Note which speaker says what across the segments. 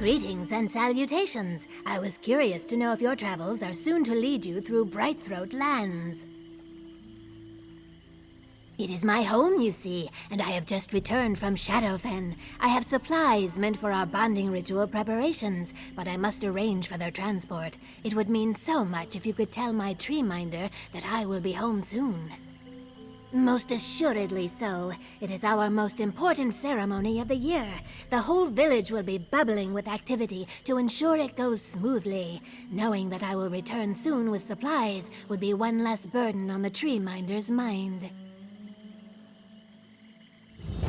Speaker 1: Greetings and salutations. I was curious to know if your travels are soon to lead you through Brightthroat lands. It is my home, you see, and I have just returned from Shadowfen. I have supplies meant for our bonding ritual preparations, but I must arrange for their transport. It would mean so much if you could tell my tree minder that I will be home soon. Most assuredly so. It is our most important ceremony of the year. The whole village will be bubbling with activity to ensure it goes smoothly. Knowing that I will return soon with supplies would be one less burden on the tree minder's mind.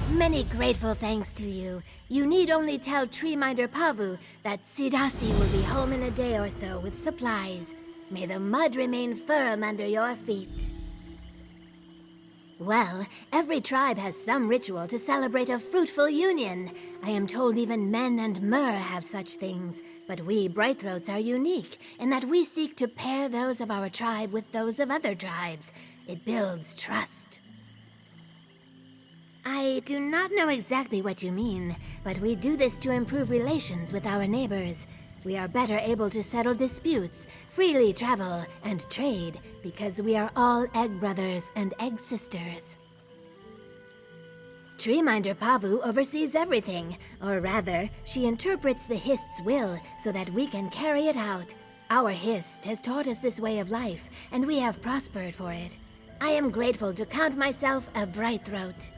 Speaker 1: Many grateful thanks to you. You need only tell Tree Minder Pavu that Sidasi will be home in a day or so with supplies. May the mud remain firm under your feet. Well, every tribe has some ritual to celebrate a fruitful union. I am told even men and Mer have such things. But we Brightthroats are unique in that we seek to pair those of our tribe with those of other tribes. It builds trust. I do not know exactly what you mean, but we do this to improve relations with our neighbors. We are better able to settle disputes, freely travel, and trade, because we are all egg brothers and egg sisters. Treeminder Pavu oversees everything, or rather, she interprets the Hist's will so that we can carry it out. Our Hist has taught us this way of life, and we have prospered for it. I am grateful to count myself a Brightthroat.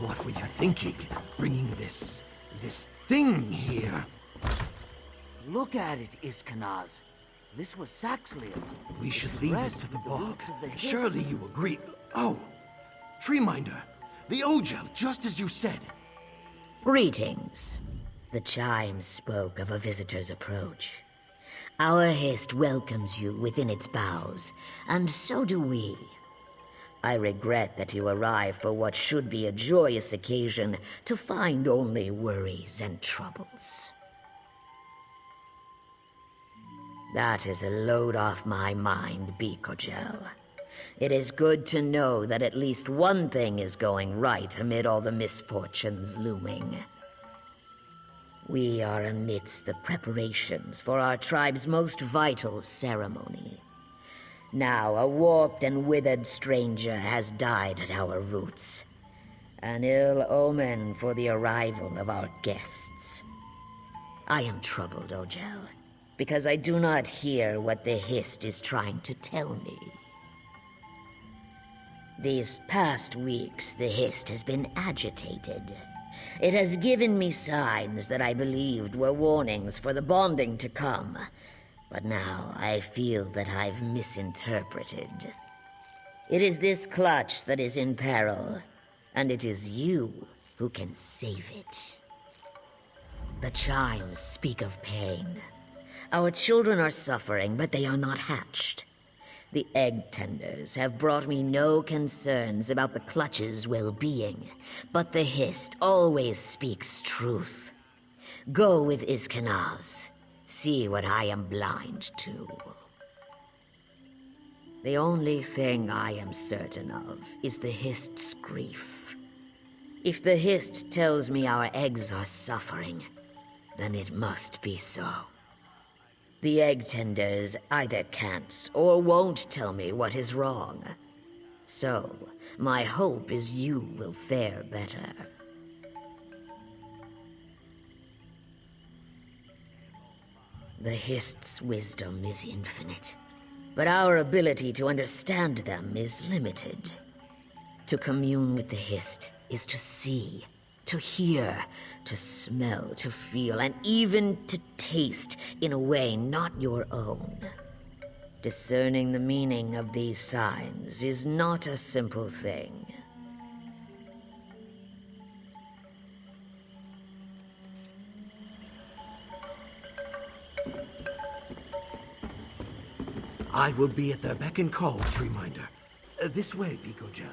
Speaker 2: What were you thinking, bringing this thing here?
Speaker 3: Look at it, Iskanaz. This was Saxlian.
Speaker 2: We should leave it to the bog. Surely you agree. Oh, Treeminder, the Ogel, just as you said.
Speaker 4: Greetings. The chimes spoke of a visitor's approach. Our Hist welcomes you within its boughs, and so do we. I regret that you arrive for what should be a joyous occasion to find only worries and troubles. That is a load off my mind, Bikogel. It is good to know that at least one thing is going right amid all the misfortunes looming. We are amidst the preparations for our tribe's most vital ceremony. Now, a warped and withered stranger has died at our roots. An ill omen for the arrival of our guests. I am troubled, Ogel, because I do not hear what the Hist is trying to tell me. These past weeks, the Hist has been agitated. It has given me signs that I believed were warnings for the bonding to come. But now I feel that I've misinterpreted. It is this clutch that is in peril, and it is you who can save it. The chimes speak of pain. Our children are suffering, but they are not hatched. The egg tenders have brought me no concerns about the clutch's well-being, but the Hist always speaks truth. Go with Iskanaz. See what I am blind to. The only thing I am certain of is the Hist's grief. If the Hist tells me our eggs are suffering, then it must be so. The egg tenders either can't or won't tell me what is wrong. So, my hope is you will fare better. The Hist's wisdom is infinite, but our ability to understand them is limited. To commune with the Hist is to see, to hear, to smell, to feel, and even to taste in a way not your own. Discerning the meaning of these signs is not a simple thing.
Speaker 2: I will be at their beck and call, Treeminder.
Speaker 3: This way, Pico Gel.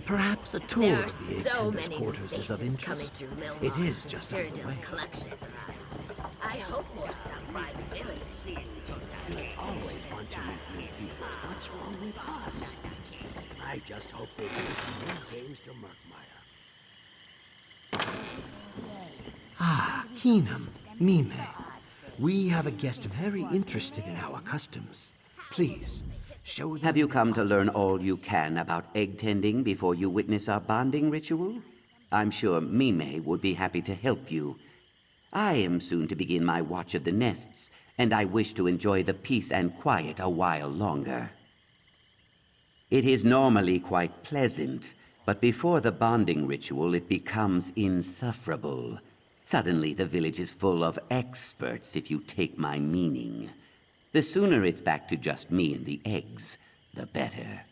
Speaker 2: Perhaps a tour
Speaker 4: There are
Speaker 2: of the
Speaker 4: so
Speaker 2: Egg
Speaker 4: many
Speaker 2: Tender's quarters is of
Speaker 4: faces coming
Speaker 2: interest.
Speaker 4: through Milmar.
Speaker 2: It is just out of the way.
Speaker 4: Collections around. I hope more stop by the village.
Speaker 5: Always want to meet new people. What's wrong with us? I just hope they bring some more games to Murkmire.
Speaker 2: Ah, Keenum, Mime. We have a guest very interested in our customs. Please, show them...
Speaker 6: Have you come to learn all you can about egg tending before you witness our bonding ritual? I'm sure Mime would be happy to help you. I am soon to begin my watch of the nests, and I wish to enjoy the peace and quiet a while longer. It is normally quite pleasant, but before the bonding ritual it becomes insufferable. Suddenly the village is full of experts, if you take my meaning. The sooner it's back to just me and the eggs, the better.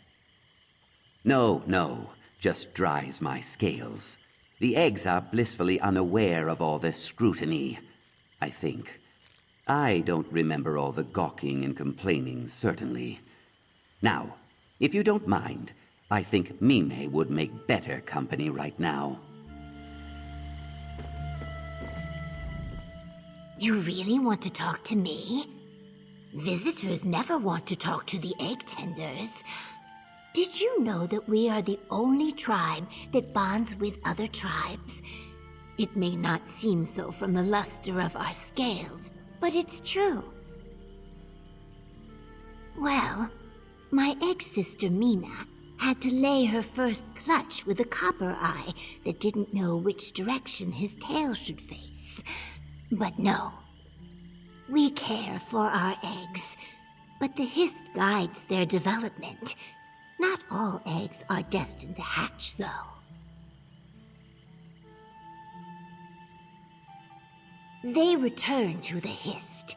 Speaker 6: No, just dries my scales. The eggs are blissfully unaware of all this scrutiny, I think. I don't remember all the gawking and complaining, certainly. Now, if you don't mind, I think Mime would make better company right now.
Speaker 7: You really want to talk to me? Visitors never want to talk to the egg tenders. Did you know that we are the only tribe that bonds with other tribes? It may not seem so from the luster of our scales, but it's true. Well, my egg sister Mina had to lay her first clutch with a copper eye that didn't know which direction his tail should face. But no, we care for our eggs, but the hist guides their development. Not all eggs are destined to hatch, though. They return to the hist.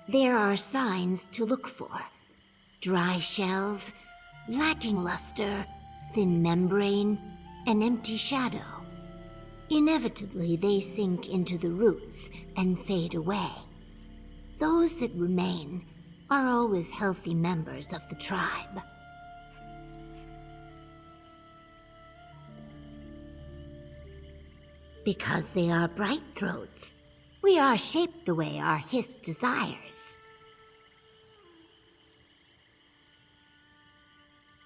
Speaker 7: There are signs to look for. Dry shells, lacking luster, thin membrane, an empty shadow. Inevitably, they sink into the roots and fade away. Those that remain are always healthy members of the tribe. Because they are bright throats, we are shaped the way our hist desires.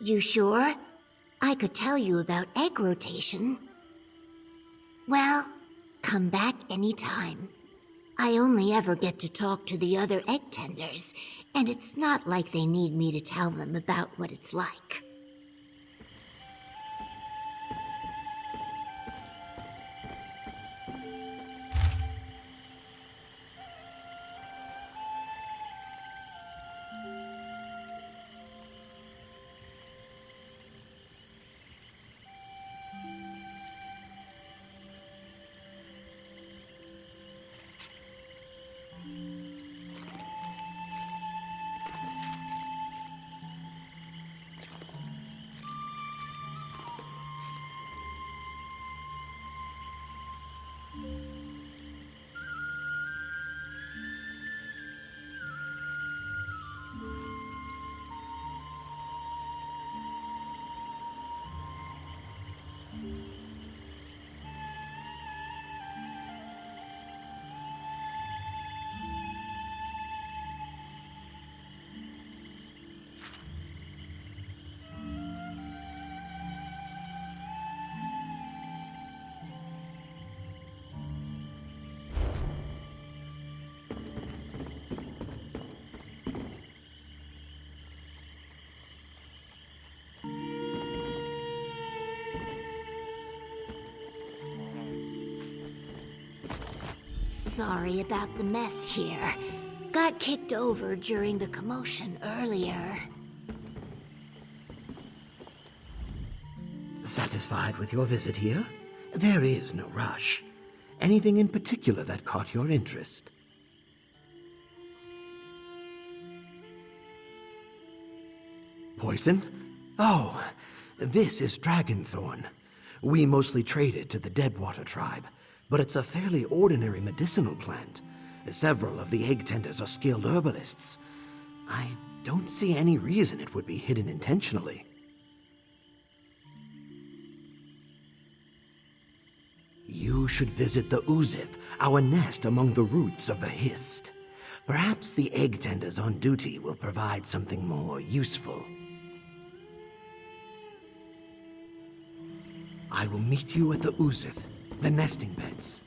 Speaker 7: You sure? I could tell you about egg rotation. Well, come back anytime. I only ever get to talk to the other egg tenders, and it's not like they need me to tell them about what it's like. Sorry about the mess here. Got kicked over during the commotion earlier.
Speaker 2: Satisfied with your visit here? There is no rush. Anything in particular that caught your interest? Poison? Oh, this is dragonthorn. We mostly trade it to the Deadwater tribe, but it's a fairly ordinary medicinal plant. Several of the egg tenders are skilled herbalists. I don't see any reason it would be hidden intentionally. You should visit the Uzith, our nest among the roots of the Hist. Perhaps the egg tenders on duty will provide something more useful. I will meet you at the Uzith, the nesting beds.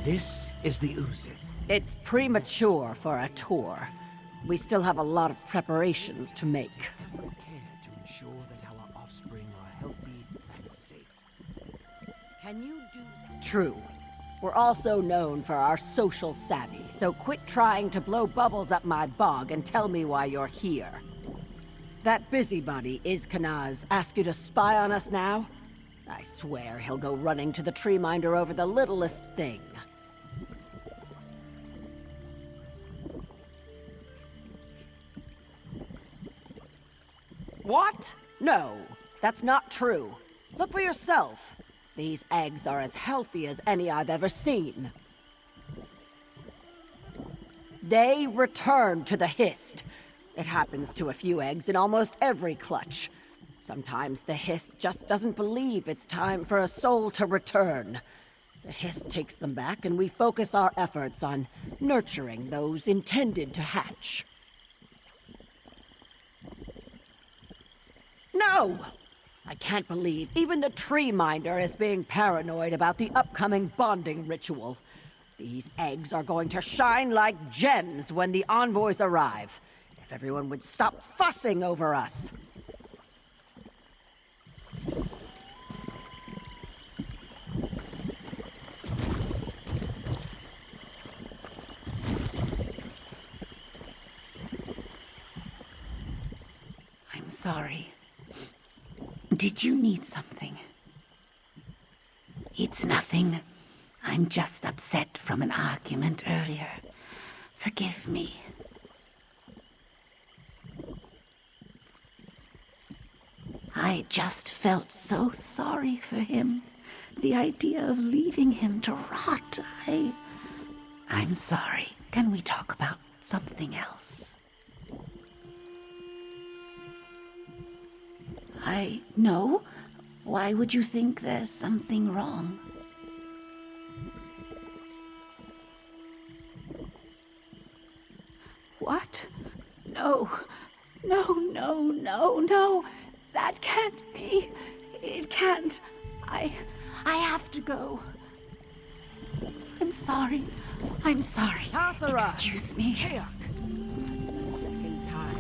Speaker 2: This is the Uzith.
Speaker 8: It's premature for a tour. We still have a lot of preparations to make.
Speaker 2: Every care to ensure that our offspring are healthy and safe.
Speaker 8: Can you do... True. We're also known for our social savvy, so quit trying to blow bubbles up my bog and tell me why you're here. That busybody, Iskanaz, ask you to spy on us now? I swear he'll go running to the tree minder over the littlest thing. What? No, that's not true. Look for yourself. These eggs are as healthy as any I've ever seen. They return to the Hist. It happens to a few eggs in almost every clutch. Sometimes the Hist just doesn't believe it's time for a soul to return. The Hist takes them back, and we focus our efforts on nurturing those intended to hatch. No! I can't believe even the tree minder is being paranoid about the upcoming bonding ritual. These eggs are going to shine like gems when the envoys arrive. If everyone would stop fussing over us.
Speaker 9: I'm sorry. Did you need something? It's nothing. I'm just upset from an argument earlier. Forgive me. I just felt so sorry for him. The idea of leaving him to rot, I'm sorry. Can we talk about something else? No. Why would you think there's something wrong? What? No. No. That can't be. It can't. I have to go. I'm sorry.
Speaker 8: Tassara!
Speaker 9: Excuse me.
Speaker 8: Kayak! The second time.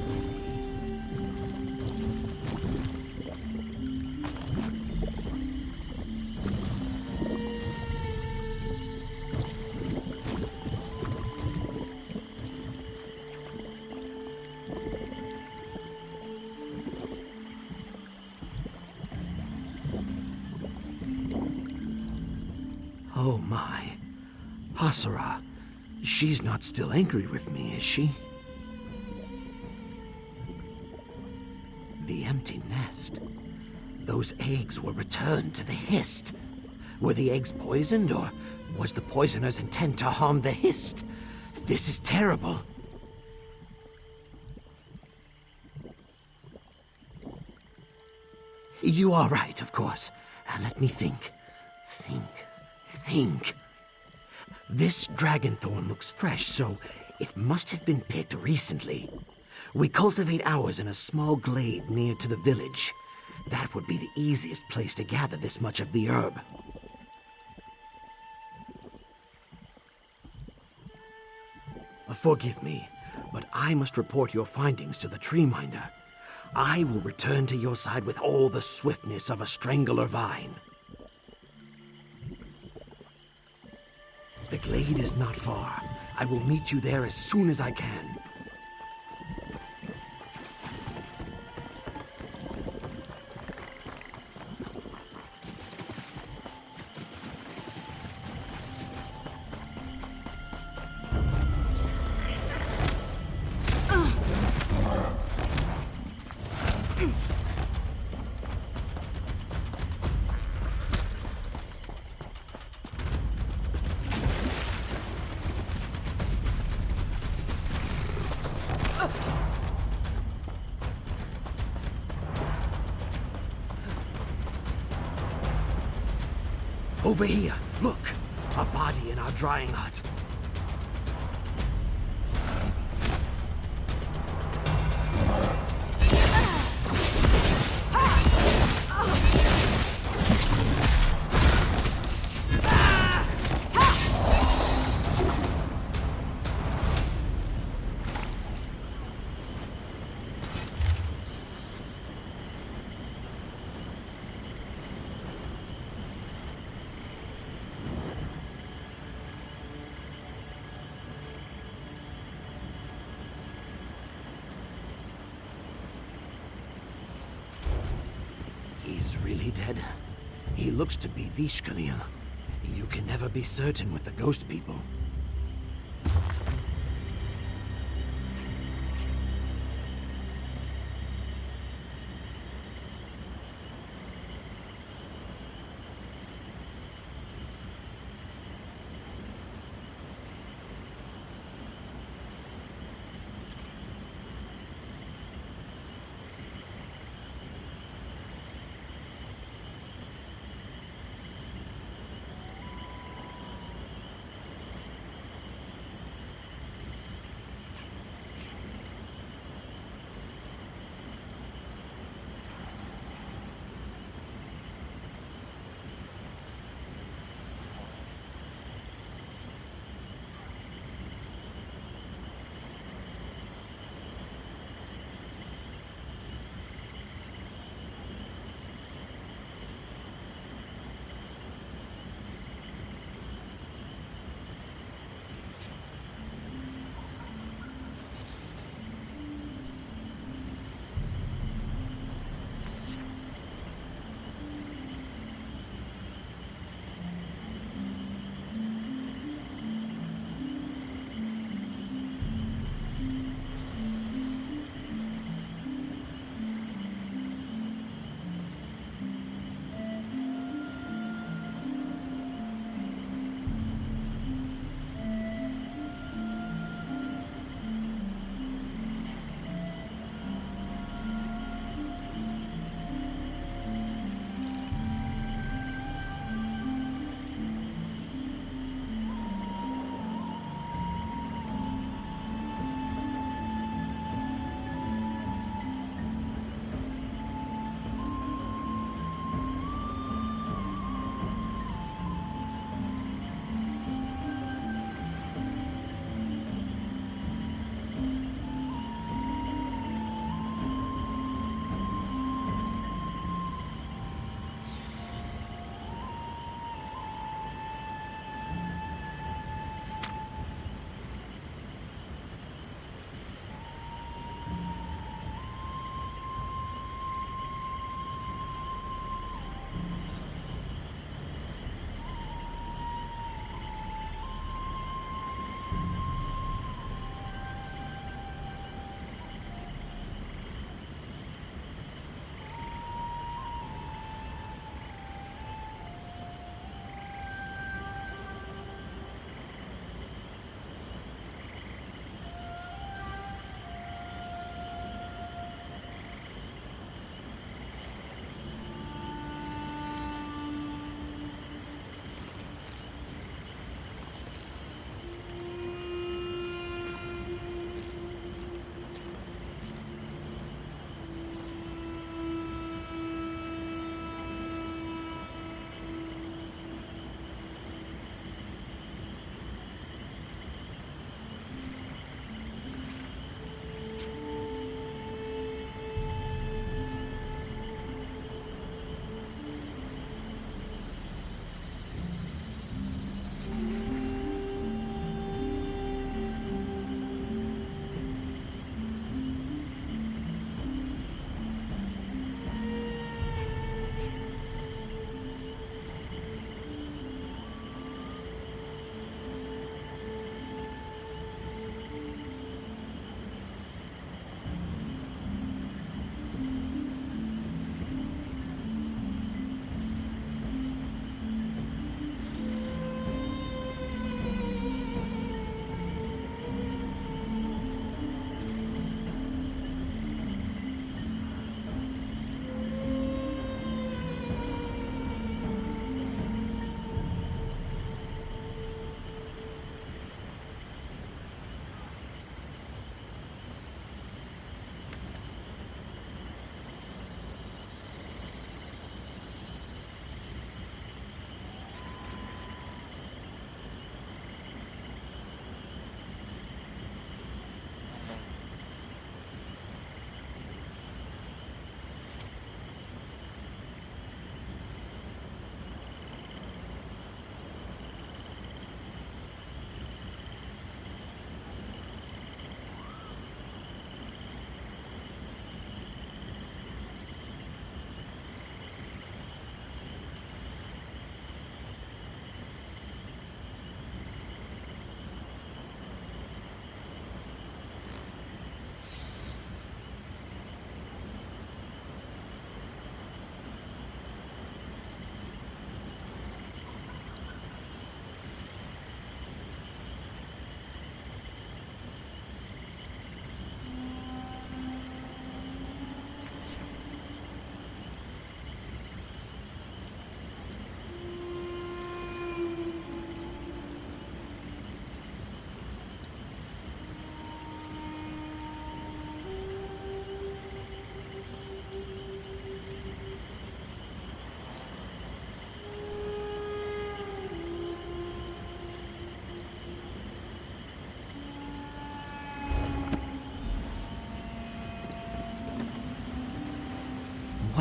Speaker 2: Oh my. Hasara. She's not still angry with me, is she? The empty nest. Those eggs were returned to the Hist. Were the eggs poisoned, or was the poisoner's intent to harm the Hist? This is terrible. You are right, of course. Let me think. Think. This dragonthorn looks fresh, so it must have been picked recently. We cultivate ours in a small glade near to the village. That would be the easiest place to gather this much of the herb. Forgive me, but I must report your findings to the tree minder. I will return to your side with all the swiftness of a strangler vine. The glade is not far. I will meet you there as soon as I can. Over here, look! A body in our drying hut. He's really dead. He looks to be Vishkalil. You can never be certain with the ghost people.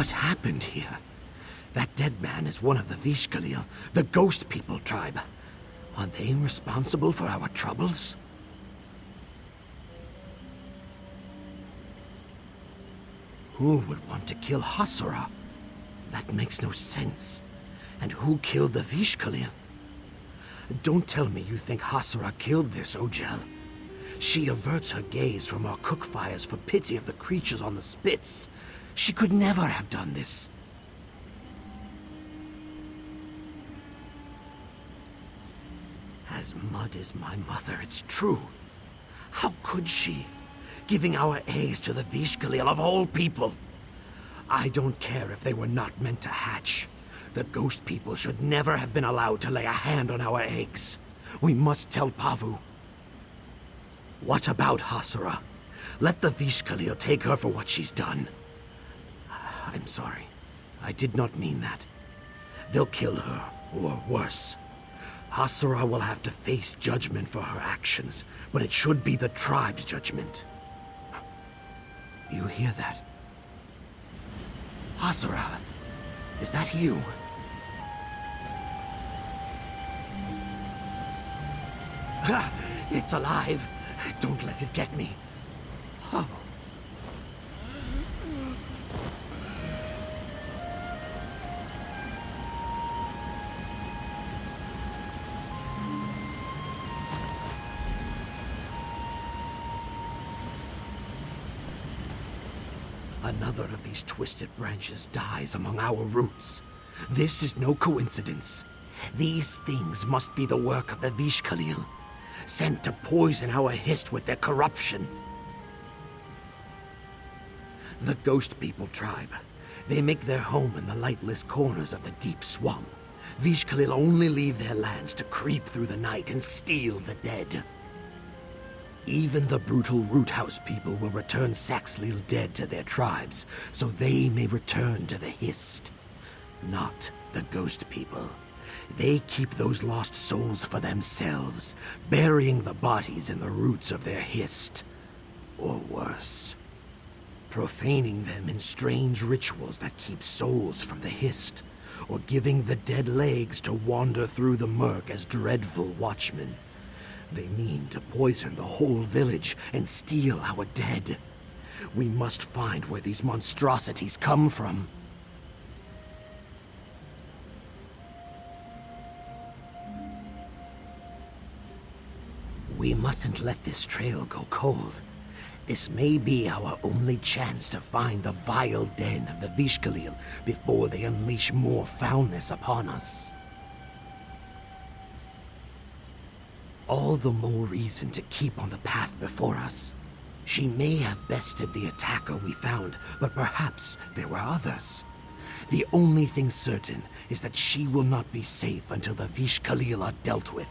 Speaker 2: What happened here? That dead man is one of the Vishkalil, the Ghost People tribe. Are they responsible for our troubles? Who would want to kill Hasura? That makes no sense. And who killed the Vishkalil? Don't tell me you think Hasura killed this Ojel. She averts her gaze from our cook fires for pity of the creatures on the spits. She could never have done this. As mud as my mother, it's true. How could she? Giving our eggs to the Vishkalil of all people. I don't care if they were not meant to hatch. The Ghost People should never have been allowed to lay a hand on our eggs. We must tell Pavu. What about Hasura? Let the Vishkalil take her for what she's done. I'm sorry. I did not mean that. They'll kill her, or worse. Hasura will have to face judgment for her actions, but it should be the tribe's judgment. You hear that? Hasura, is that you? Ha! It's alive! Don't let it get me. Oh. Another of these twisted branches dies among our roots. This is no coincidence. These things must be the work of the Vishkalil, sent to poison our hist with their corruption. The Ghost People tribe. They make their home in the lightless corners of the deep swamp. Vishkalil only leave their lands to creep through the night and steal the dead. Even the brutal Root House people will return Saxlil dead to their tribes, so they may return to the Hist. Not the Ghost People. They keep those lost souls for themselves, burying the bodies in the roots of their Hist. Or worse, profaning them in strange rituals that keep souls from the Hist, or giving the dead legs to wander through the murk as dreadful watchmen. They mean to poison the whole village and steal our dead. We must find where these monstrosities come from. We mustn't let this trail go cold. This may be our only chance to find the vile den of the Vishkalil before they unleash more foulness upon us. All the more reason to keep on the path before us. She may have bested the attacker we found, but perhaps there were others. The only thing certain is that she will not be safe until the Vishkalil are dealt with.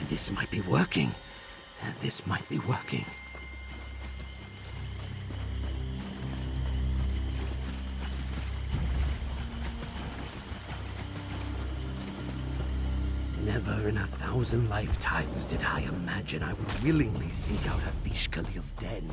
Speaker 2: This might be working. This might be working. Never in 1,000 lifetimes did I imagine I would willingly seek out a Vishkalil's den.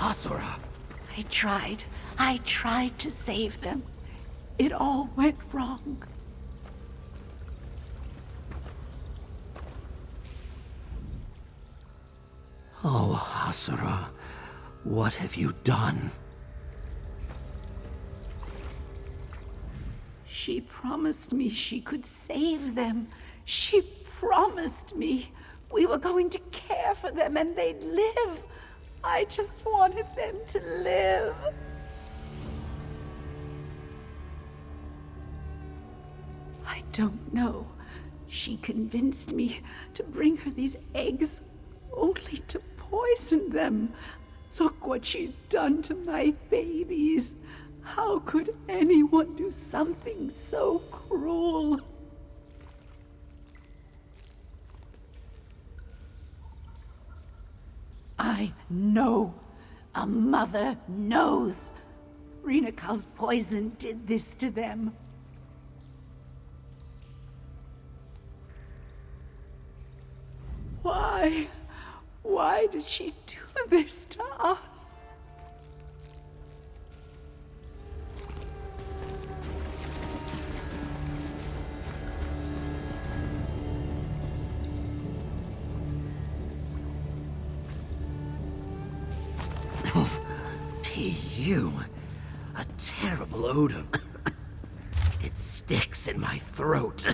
Speaker 2: Hasura!
Speaker 9: I tried to save them. It all went wrong.
Speaker 2: Oh, Hasura, what have you done?
Speaker 9: She promised me she could save them. She promised me we were going to care for them and they'd live. I just wanted them to live. I don't know. She convinced me to bring her these eggs only to poison them. Look what she's done to my babies. How could anyone do something so cruel? I know. A mother knows. Rinakal's poison did this to them. Why? Why did she do this to us?
Speaker 2: You, a terrible odor. It sticks in my throat.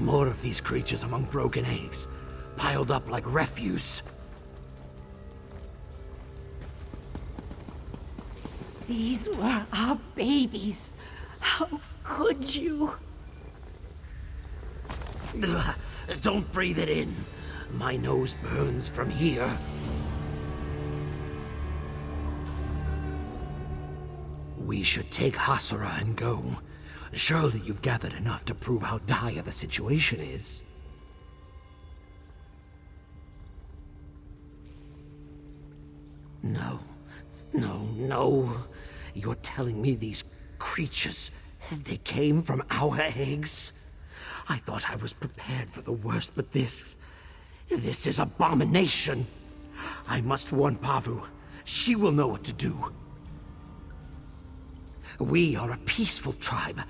Speaker 2: More of these creatures among broken eggs, piled up like refuse.
Speaker 9: These were our babies. How could you?
Speaker 2: Ugh, don't breathe it in. My nose burns from here. We should take Hasura and go. Surely you've gathered enough to prove how dire the situation is. No. No. You're telling me these creatures, they came from our eggs? I thought I was prepared for the worst, but this is abomination. I must warn Pavu. She will know what to do. We are a peaceful tribe.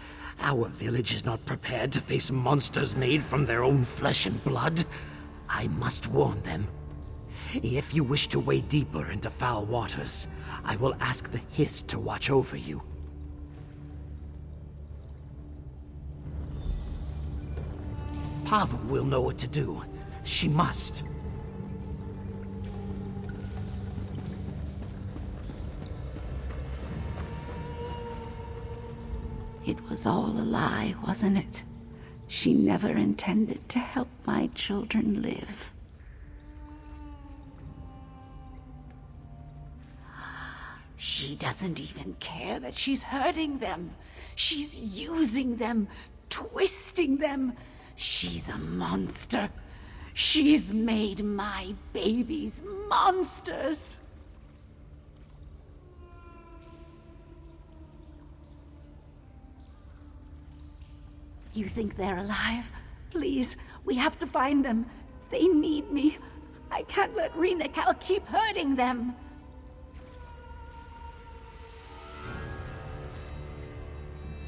Speaker 2: Our village is not prepared to face monsters made from their own flesh and blood. I must warn them. If you wish to wade deeper into foul waters, I will ask the Hiss to watch over you. Pavu will know what to do. She must.
Speaker 9: It was all a lie, wasn't it? She never intended to help my children live. She doesn't even care that she's hurting them. She's using them, twisting them. She's a monster. She's made my babies monsters. You think they're alive? Please, we have to find them. They need me. I can't let Cal keep hurting them.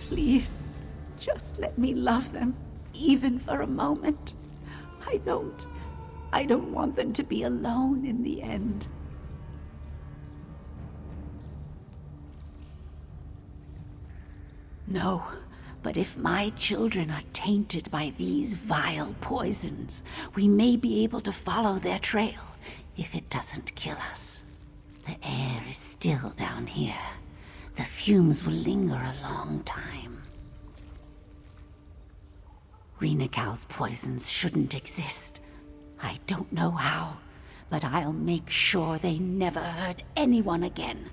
Speaker 9: Please, just let me love them, even for a moment. I don't want them to be alone in the end. No, but if my children are tainted by these vile poisons, we may be able to follow their trail, if it doesn't kill us. The air is still down here. The fumes will linger a long time. Cal's poisons shouldn't exist. I don't know how, but I'll make sure they never hurt anyone again.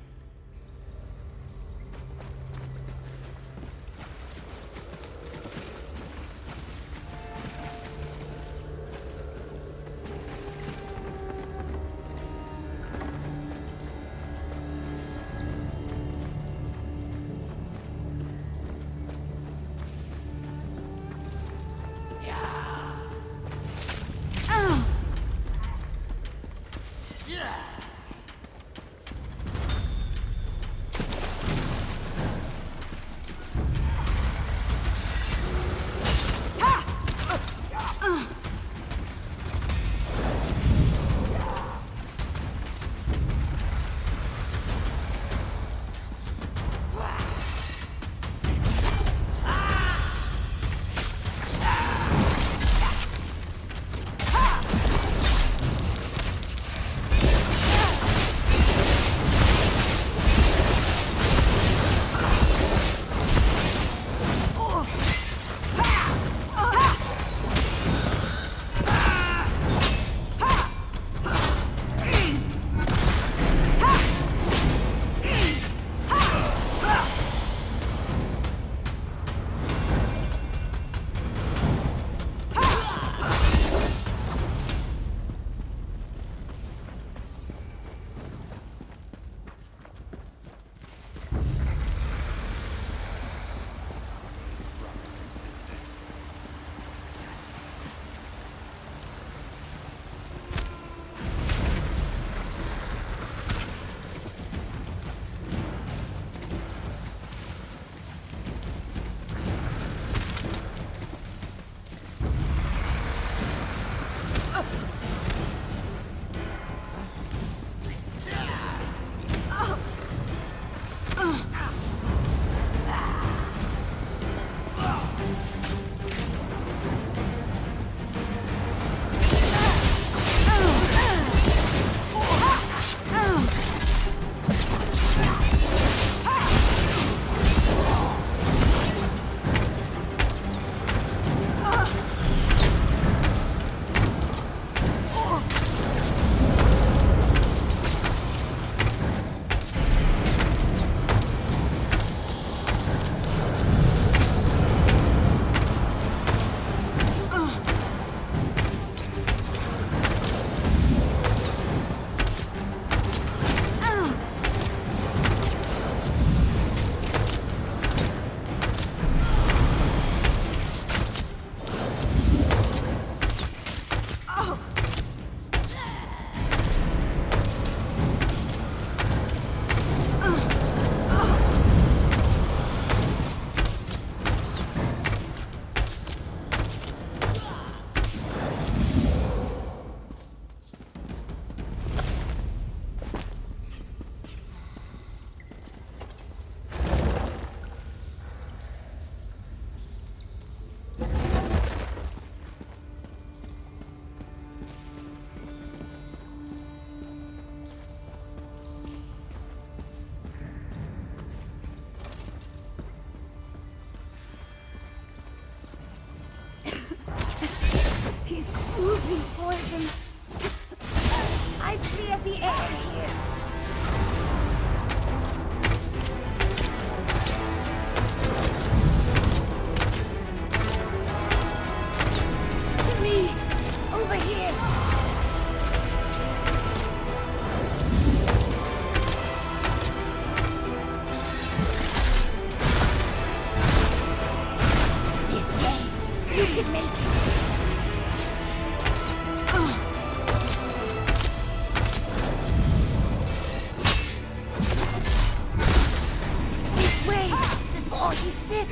Speaker 9: I clear the air here. To me! Over here! This way! You can make it! This way! Before he's fit!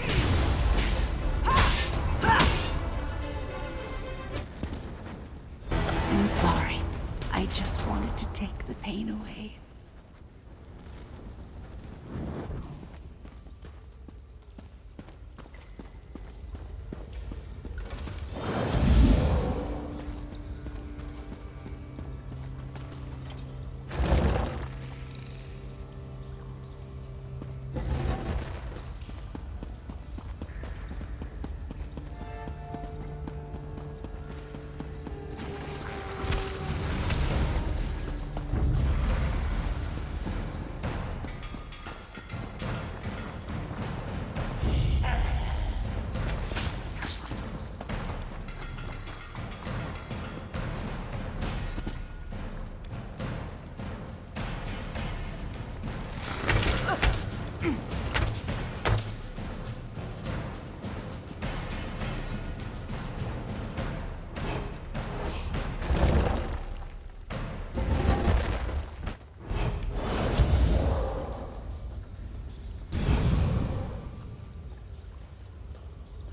Speaker 9: I'm sorry. I just wanted to take the pain away.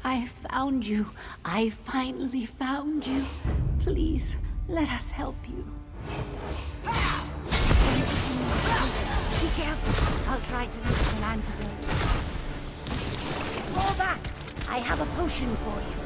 Speaker 9: I found you. I finally found you. Please, let us help you. Be careful. I'll try to make an antidote. Fall back. I have a potion for you.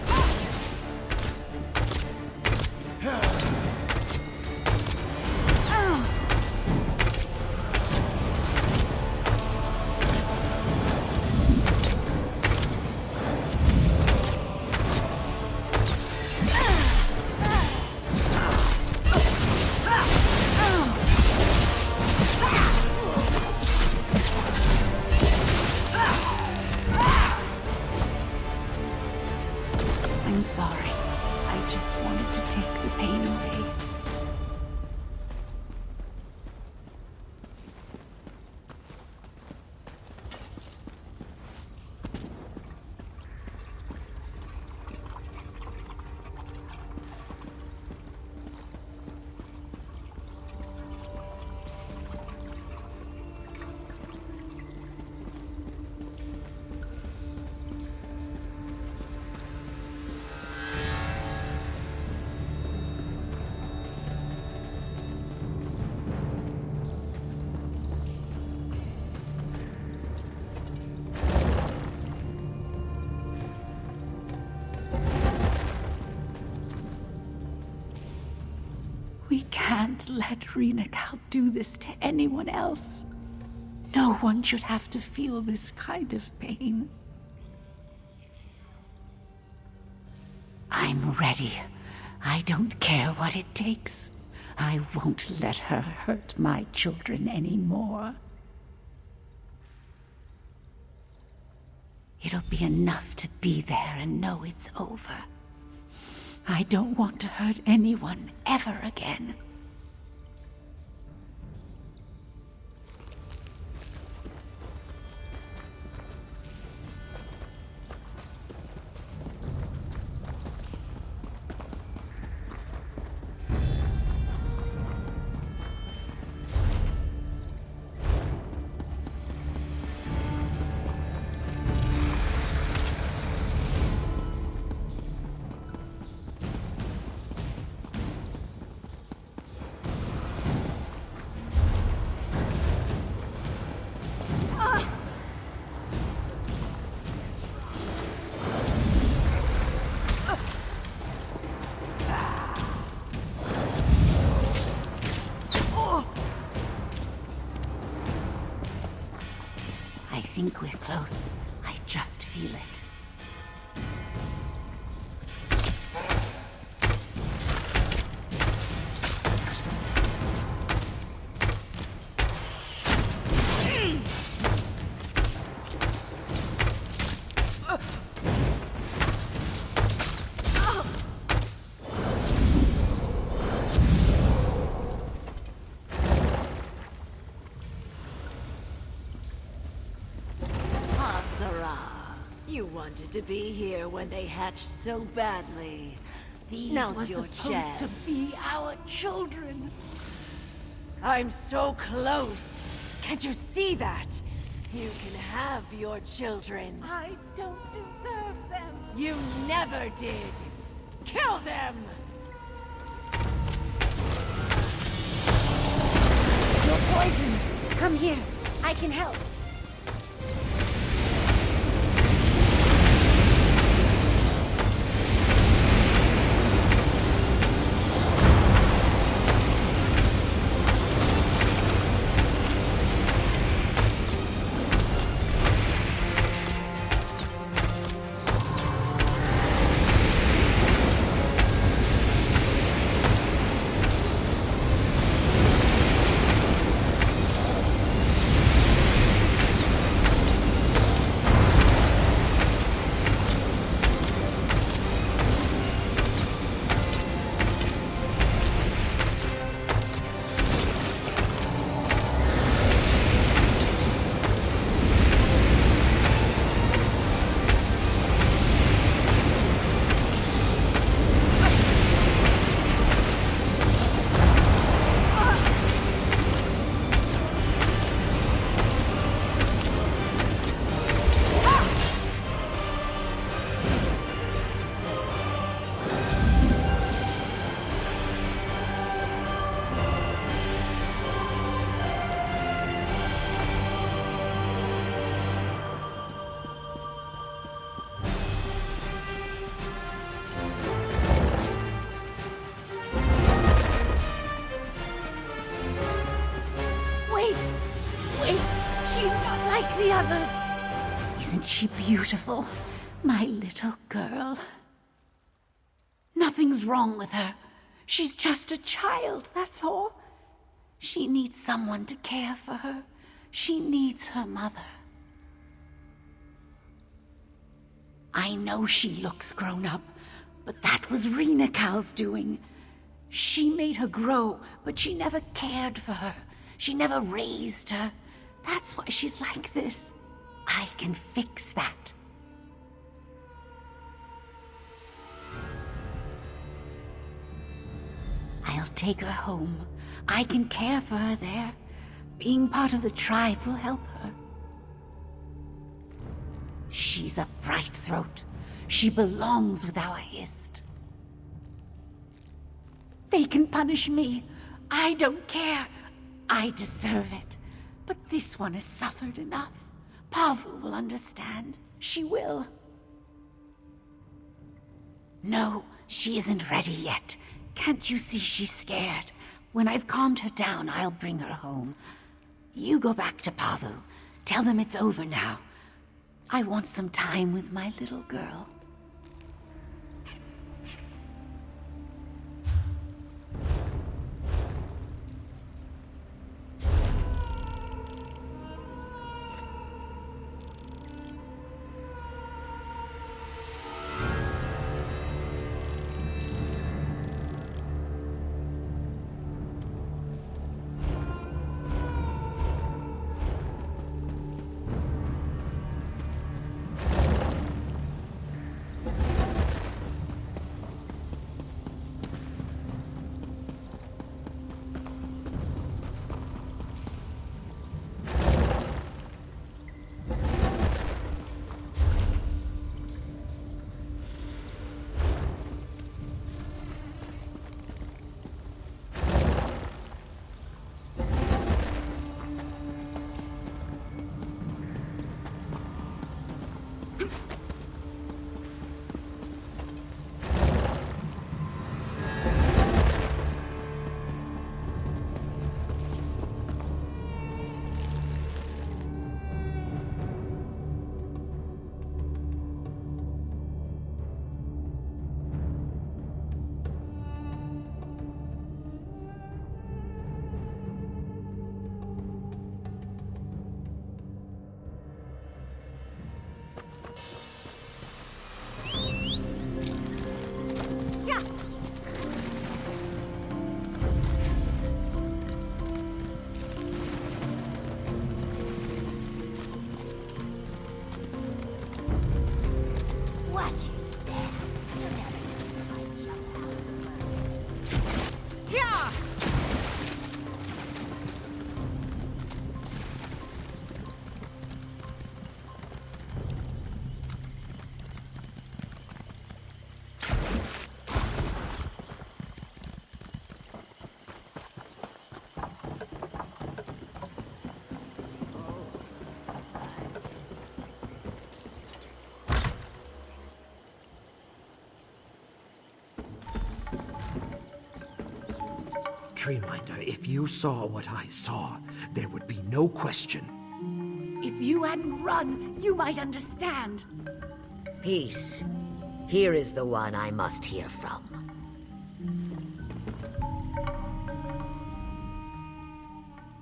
Speaker 9: I'm sorry. I just wanted to take the pain away. We can't let Renakal do this to anyone else. No one should have to feel this kind of pain. I'm ready. I don't care what it takes. I won't let her hurt my children anymore. It'll be enough to be there and know it's over. I don't want to hurt anyone ever again. I think we're close. I just feel it.
Speaker 10: wanted to be here when they hatched so badly.
Speaker 9: These
Speaker 10: Now's
Speaker 9: were
Speaker 10: your
Speaker 9: supposed
Speaker 10: chance.
Speaker 9: to be our children.
Speaker 10: I'm so close. Can't you see that? You can have your children.
Speaker 9: I don't deserve them.
Speaker 10: You never did. Kill them!
Speaker 9: You're poisoned. Come here. I can help. Wait, she's not like the others. Isn't she beautiful, my little girl? Nothing's wrong with her. She's just a child, that's all. She needs someone to care for her. She needs her mother. I know she looks grown up, but that was Rena Cal's doing. She made her grow, but she never cared for her. She never raised her. That's why she's like this. I can fix that. I'll take her home. I can care for her there. Being part of the tribe will help her. She's a bright throat. She belongs with our Hist. They can punish me. I don't care. I deserve it. But this one has suffered enough. Pavu will understand. She will. No, she isn't ready yet. Can't you see she's scared? When I've calmed her down, I'll bring her home. You go back to Pavu. Tell them it's over now. I want some time with my little girl.
Speaker 2: Tree-minder, if you saw what I saw, there would be no question.
Speaker 9: If you hadn't run, you might understand.
Speaker 4: Peace. Here is the one I must hear from.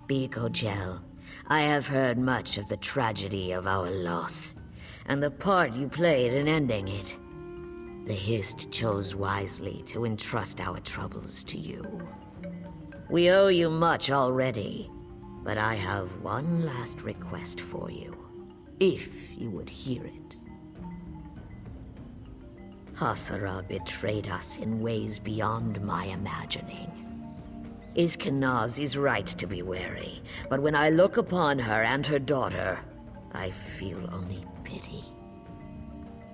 Speaker 4: Biko-Gel, I have heard much of the tragedy of our loss, and the part you played in ending it. The Hist chose wisely to entrust our troubles to you. We owe you much already, but I have one last request for you, if you would hear it. Hasara betrayed us in ways beyond my imagining. Iskanaz is right to be wary, but when I look upon her and her daughter, I feel only pity.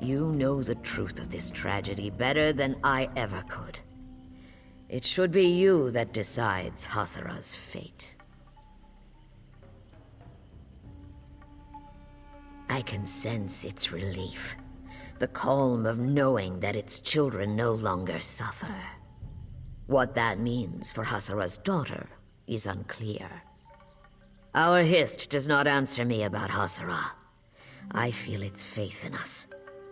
Speaker 4: You know the truth of this tragedy better than I ever could. It should be you that decides Hasara's fate. I can sense its relief, the calm of knowing that its children no longer suffer. What that means for Hasara's daughter is unclear. Our Hist does not answer me about Hasara. I feel its faith in us,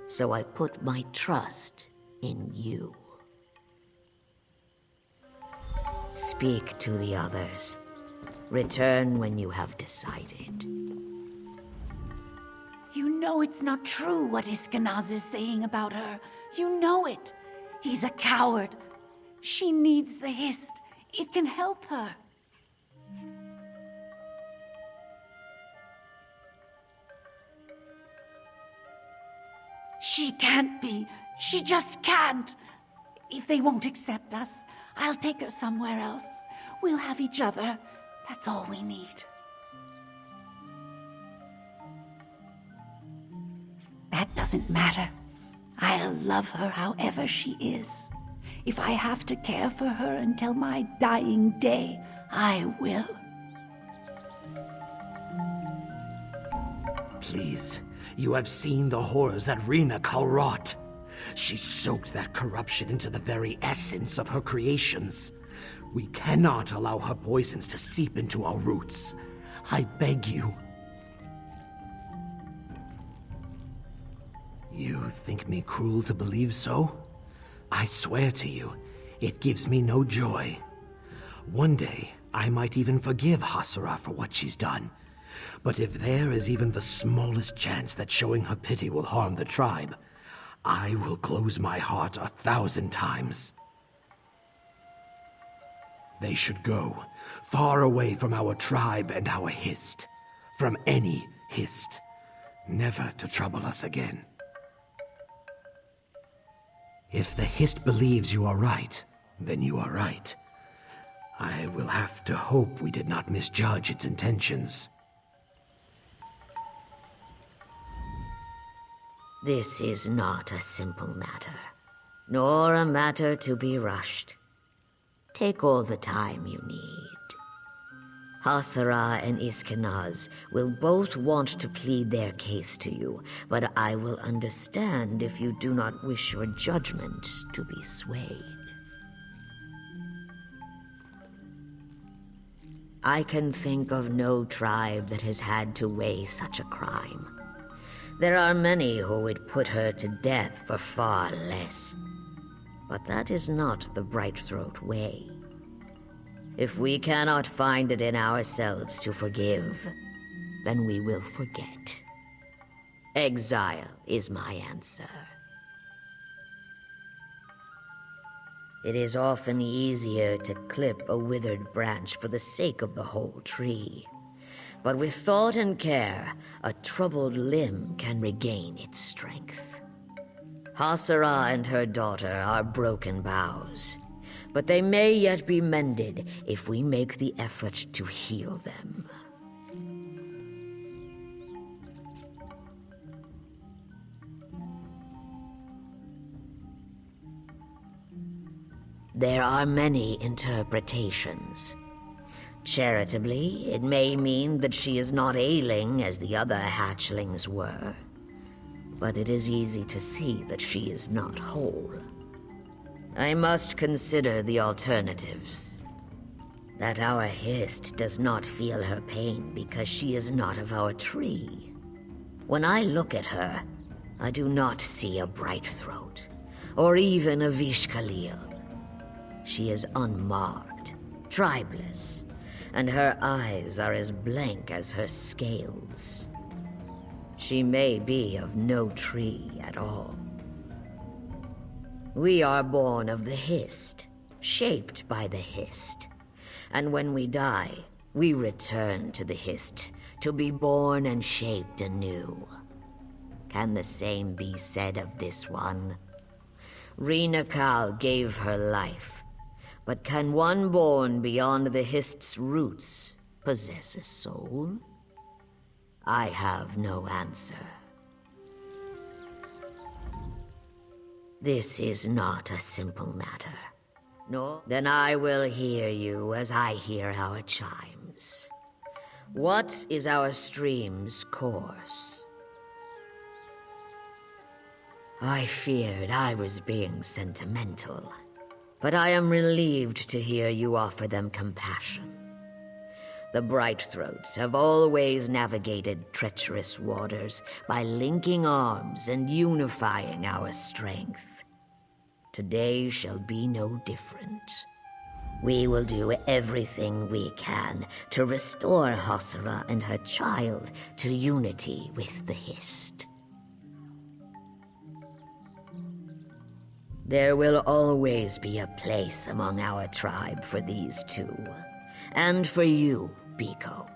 Speaker 4: so I put my trust in you. Speak to the others. Return when you have decided.
Speaker 9: You know it's not true what Iskanaz is saying about her. You know it. He's a coward. She needs the Hist. It can help her. She can't be. She just can't. If they won't accept us, I'll take her somewhere else. We'll have each other. That's all we need. That doesn't matter. I'll love her however she is. If I have to care for her until my dying day, I will.
Speaker 2: Please, you have seen the horrors that Rena wrought. She soaked that corruption into the very essence of her creations. We cannot allow her poisons to seep into our roots. I beg you. You think me cruel to believe so? I swear to you, it gives me no joy. One day, I might even forgive Hasara for what she's done. But if there is even the smallest chance that showing her pity will harm the tribe, I will close my heart 1,000 times. They should go, far away from our tribe and our Hist. From any Hist. Never to trouble us again. If the Hist believes you are right, then you are right. I will have to hope we did not misjudge its intentions.
Speaker 4: This is not a simple matter, nor a matter to be rushed. Take all the time you need. Hasara and Iskanaz will both want to plead their case to you, but I will understand if you do not wish your judgment to be swayed. I can think of no tribe that has had to weigh such a crime. There are many who would put her to death for far less. But that is not the Brightthroat way. If we cannot find it in ourselves to forgive, then we will forget. Exile is my answer. It is often easier to clip a withered branch for the sake of the whole tree. But with thought and care, a troubled limb can regain its strength. Hasara and her daughter are broken boughs, but they may yet be mended if we make the effort to heal them. There are many interpretations. Charitably, it may mean that she is not ailing as the other hatchlings were, but it is easy to see that she is not whole. I must consider the alternatives. That our Hist does not feel her pain because she is not of our tree. When I look at her, I do not see a bright throat, or even a Vishkalil. She is unmarked, tribeless, and her eyes are as blank as her scales. She may be of no tree at all. We are born of the Hist, shaped by the Hist. And when we die, we return to the Hist to be born and shaped anew. Can the same be said of this one? Rina Kal gave her life, but can one born beyond the Hist's roots possess a soul? I have no answer. This is not a simple matter. No? Then I will hear you as I hear our chimes. What is our stream's course? I feared I was being sentimental, but I am relieved to hear you offer them compassion. The Brightthroats have always navigated treacherous waters by linking arms and unifying our strength. Today shall be no different. We will do everything we can to restore Hasara and her child to unity with the Hist. There will always be a place among our tribe for these two, and for you, Biko.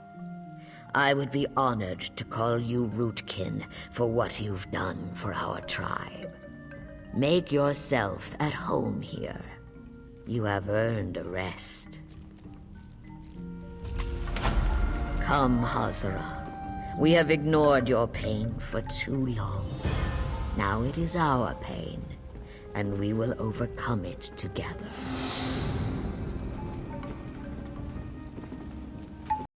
Speaker 4: I would be honored to call you Rootkin for what you've done for our tribe. Make yourself at home here. You have earned a rest. Come, Hasara. We have ignored your pain for too long. Now it is our pain, and we will overcome it together.